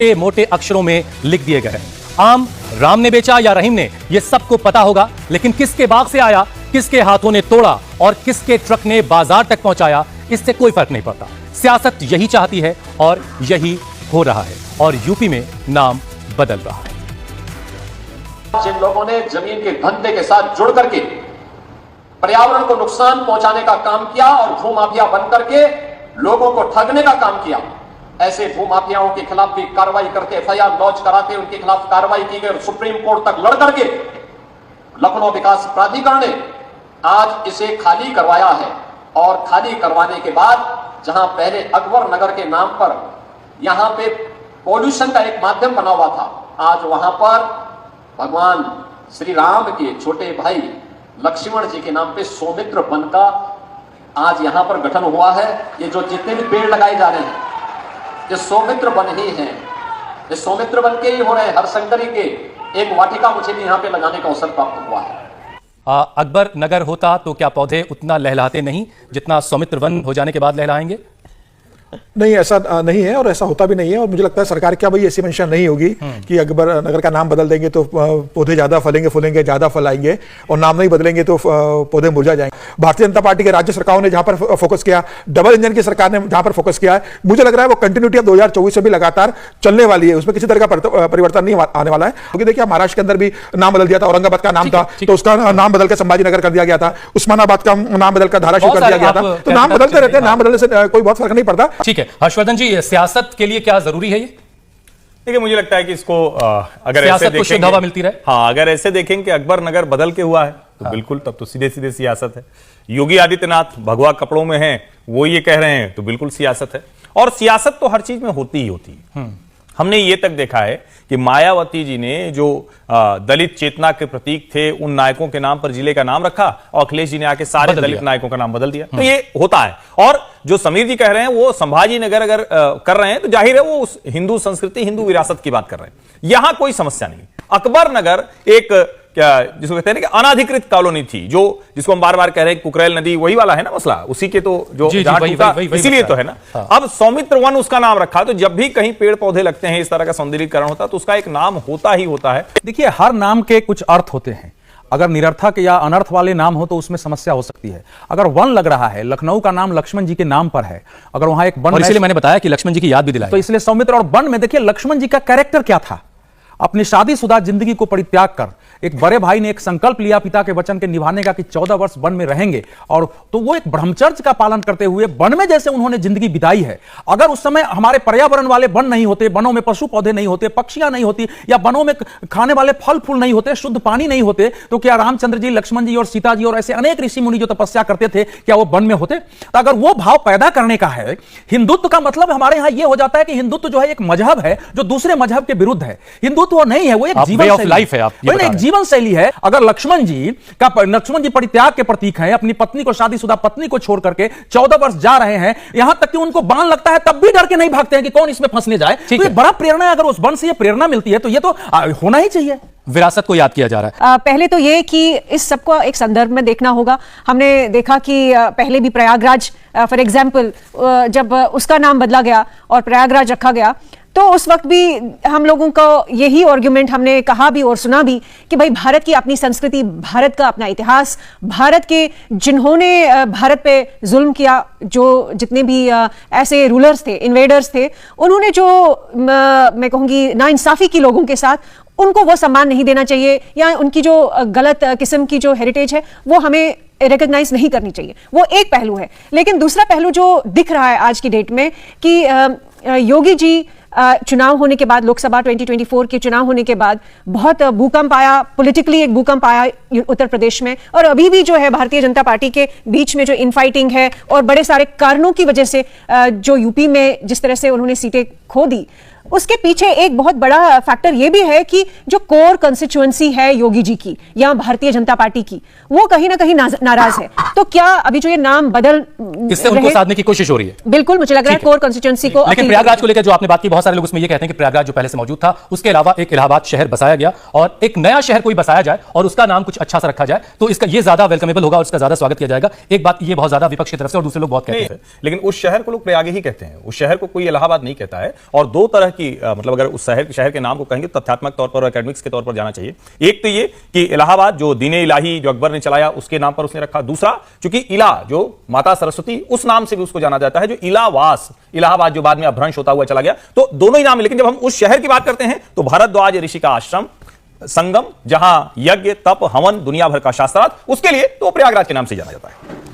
मोटे अक्षरों में लिख दिए गए हैं। आम राम ने बेचा या रहीम ने, यह सबको पता होगा, लेकिन किसके बाग से आया, किसके हाथों ने तोड़ा और किसके ट्रक ने बाजार तक पहुंचाया, इससे कोई फर्क नहीं पड़ता। सियासत यही चाहती है और यही हो रहा है और यूपी में नाम बदल रहा है। जिन लोगों ने जमीन के धंधे के साथ जुड़ करके पर्यावरण को नुकसान पहुंचाने का काम किया और भूमाफिया बन करके लोगों को ठगने का काम किया, ऐसे भूमाफियाओं के खिलाफ भी कार्रवाई करके एफआईआर लॉन्च कराते उनके खिलाफ कार्रवाई की गई। सुप्रीम कोर्ट तक लड़ करके लखनऊ विकास प्राधिकरण ने आज इसे खाली करवाया है और खाली करवाने के बाद जहां पहले अकबर नगर के नाम पर यहां पे पॉल्यूशन का एक माध्यम बना हुआ था, आज वहां पर भगवान श्री राम के छोटे भाई लक्ष्मण जी के नाम पे सौमित्र वन का आज यहां पर गठन हुआ है। ये जो जितने भी पेड़ लगाए जा रहे हैं ये सौमित्र वन ही हैं, ये सौमित्र वन के ही हो रहे हैं। हरशंकरी के एक वाटिका मुझे भी यहां पे लगाने का अवसर प्राप्त हुआ है। अकबर नगर होता तो क्या पौधे उतना लहलाते नहीं जितना सौमित्र वन हो जाने के बाद लहलाएंगे? नहीं, ऐसा नहीं है और ऐसा होता भी नहीं है। और मुझे लगता है सरकार क्या भाई ऐसी मंशा नहीं होगी कि अकबर नगर का नाम बदल देंगे तो पौधे ज्यादा फलेंगे, फूलेंगे, ज्यादा फल आएंगे, और नाम नहीं बदलेंगे तो पौधे मुरझा जाएंगे। भारतीय जनता पार्टी के राज्य सरकारों ने जहां पर फोकस किया, डबल इंजन की सरकार ने जहां पर फोकस किया है, मुझे लग रहा है वो कंटिन्यूटी अब 2024 से भी लगातार चलने वाली है, उसमें किसी तरह का परिवर्तन नहीं आने वाला है। क्योंकि देखिए महाराष्ट्र के अंदर भी नाम बदल दिया था, औरंगाबाद का नाम था तो उसका नाम बदल कर संभाजीनगर कर दिया गया था, उस्मानाबाद का नाम बदल कर धाराशिव कर दिया गया था। तो नाम बदलते रहते हैं, नाम बदलने से कोई बहुत फर्क नहीं पड़ता। ठीक है हर्षवर्धन जी, सियासत के लिए क्या जरूरी है ये? देखिए मुझे लगता है कि इसको अगर ऐसे देखेंगे, हवा मिलती रहे। हाँ, अगर ऐसे देखेंगे कि अकबर नगर बदल के हुआ है तो बिल्कुल, तब तो सीधे सीधे सियासत है। योगी आदित्यनाथ भगवा कपड़ों में हैं, वो ये कह रहे हैं तो बिल्कुल सियासत है। और सियासत तो हर चीज में होती ही होती है। हमने ये तक देखा है कि मायावती जी ने जो दलित चेतना के प्रतीक थे उन नायकों के नाम पर जिले का नाम रखा और अखिलेश जी ने आके सारे दलित नायकों का नाम बदल दिया। तो ये होता है। और जो समीर जी कह रहे हैं वो संभाजी नगर अगर कर रहे हैं तो जाहिर है वो उस हिंदू संस्कृति, हिंदू विरासत की बात कर रहे हैं। यहां कोई समस्या नहीं। अकबर नगर एक क्या जिसको कहते हैं कि अनाधिकृत कॉलोनी थी, जो जिसको हम बार बार कह रहे हैं कुकरेल नदी, वही वाला है ना मसला, उसी के तो जो इसीलिए तो है ना। हाँ। अब सौमित्र वन उसका नाम रखा, तो जब भी कहीं पेड़ पौधे लगते हैं, इस तरह का सौंदर्यीकरण होता है तो उसका एक नाम होता ही होता है। देखिए हर नाम के कुछ अर्थ होते हैं। अगर निरर्थक या अनर्थ वाले नाम हो तो उसमें समस्या हो सकती है। अगर वन लग रहा है, लखनऊ का नाम लक्ष्मण जी के नाम पर है, अगर वहां एक वन, इसलिए मैंने बताया कि लक्ष्मण जी की याद भी दिलाई, तो इसलिए सौमित्र। और वन में देखिए लक्ष्मण जी का कैरेक्टर क्या था, अपनी शादीशुदा जिंदगी को परित्याग कर एक बड़े भाई ने एक संकल्प लिया पिता के वचन के निभाने का कि 14 वर्ष वन में रहेंगे, और तो वो एक ब्रह्मचर्य का पालन करते हुए वन में जैसे उन्होंने जिंदगी बिताई है। अगर उस समय हमारे पर्यावरण वाले वन नहीं होते, वनों में पशु पौधे नहीं होते, पक्षियां नहीं होती, या वनों में खाने वाले फल फूल नहीं होते, शुद्ध पानी नहीं होते, तो क्या रामचंद्र जी, लक्ष्मण जी और सीता जी और ऐसे अनेक ऋषि मुनि जो तपस्या करते थे, क्या वो वन में होते? तो अगर वो भाव पैदा करने का है, हिंदुत्व का मतलब हमारे यहां यह हो जाता है कि हिंदुत्व जो है एक मजहब है जो दूसरे मजहब के विरुद्ध है। हिंदुत्व नहीं है, वो एक जीवन लाइफ है, एक जीवन शैली है। अगर लक्ष्मण जी परित्याग के प्रतीक हैं, अपनी पत्नी को, शादीशुदा पत्नी को छोड़ करके 14 वर्ष जा रहे हैं, यहां तक कि उनको बाण लगता है तब भी डर के नहीं भागते हैं कि कौन इसमें फंसने जाए, तो ये बड़ा प्रेरणा है। अगर उस वन से ये प्रेरणा मिलती है तो ये तो होना ही चाहिए। विरासत को याद किया जा रहा है। पहले तो ये कि इस सबको एक संदर्भ में देखना होगा। हमने देखा कि पहले भी प्रयागराज फॉर एग्जाम्पल जब उसका नाम बदला गया और प्रयागराज रखा गया, तो उस वक्त भी हम लोगों को यही आर्गुमेंट हमने कहा भी और सुना भी कि भाई भारत की अपनी संस्कृति, भारत का अपना इतिहास, भारत के जिन्होंने भारत पे जुल्म किया, जो जितने भी ऐसे रूलर्स थे, इन्वेडर्स थे, उन्होंने जो मैं कहूँगी नाइंसाफी की लोगों के साथ, उनको वो सम्मान नहीं देना चाहिए, या उनकी जो गलत किस्म की जो हेरिटेज है वो हमें रिकॉग्नाइज नहीं करनी चाहिए। वो एक पहलू है। लेकिन दूसरा पहलू जो दिख रहा है आज की डेट में कि योगी जी चुनाव होने के बाद, लोकसभा 2024 के चुनाव होने के बाद बहुत भूकंप आया, पॉलिटिकली एक भूकंप आया उत्तर प्रदेश में, और अभी भी जो है भारतीय जनता पार्टी के बीच में जो इनफाइटिंग है और बड़े सारे कारणों की वजह से जो यूपी में जिस तरह से उन्होंने सीटें खो दी, उसके पीछे एक बहुत बड़ा फैक्टर यह भी है कि जो कोर कंस्टिट्यूएंसी है योगी जी की या भारतीय जनता पार्टी की, वो कहीं ना कहीं नाराज है। तो क्या अभी जो ये नाम बदल, इससे उनको साधने की कोशिश हो रही है? बिल्कुल, मुझे लग रहा है कोर कंस्टिट्यूएंसी को। लेकिन प्रयागराज को लेकर जो आपने बात की, बहुत सारे लोग उसमें ये कहते हैं कि प्रयागराज जो पहले से मौजूद था, उसके अलावा एक इलाहाबाद शहर बसाया गया और एक नया शहर कोई बसाया जाए और उसका नाम कुछ अच्छा सा रखा जाए तो इसका ये ज्यादा वेलकमेबल होगा और इसका ज्यादा स्वागत किया जाएगा। एक बात ये बहुत ज्यादा विपक्ष की तरफ से और दूसरे लोग बहुत कहते हैं, लेकिन उस शहर को लोग प्रयाग ही कहते हैं, उस शहर को कोई इलाहाबाद नहीं कहता है। और दो तरह तरह की मतलब अगर उस शहर के नाम को कहेंगे तो तथ्यात्मक तौर पर और एकेडमिक्स के तौर पर जाना चाहिए। एक तो ये कि इलाहाबाद जो दीने इलाही जो अकबर ने चलाया उसके नाम पर उसने रखा। दूसरा, चूंकि इला जो माता सरस्वती उस नाम से भी उसको जाना जाता है, जो इलावास इलाहाबाद जो बाद में अपभ्रंश होता हुआ चला गया, तो दोनों ही नाम है। लेकिन जब हम उस शहर की बात करते हैं तो भारद्वाज ऋषि का आश्रम, संगम, जहां यज्ञ तप हवन दुनिया भर का शास्त्रार्थ, उसके लिए तो प्रयागराज के नाम से जाना जाता है।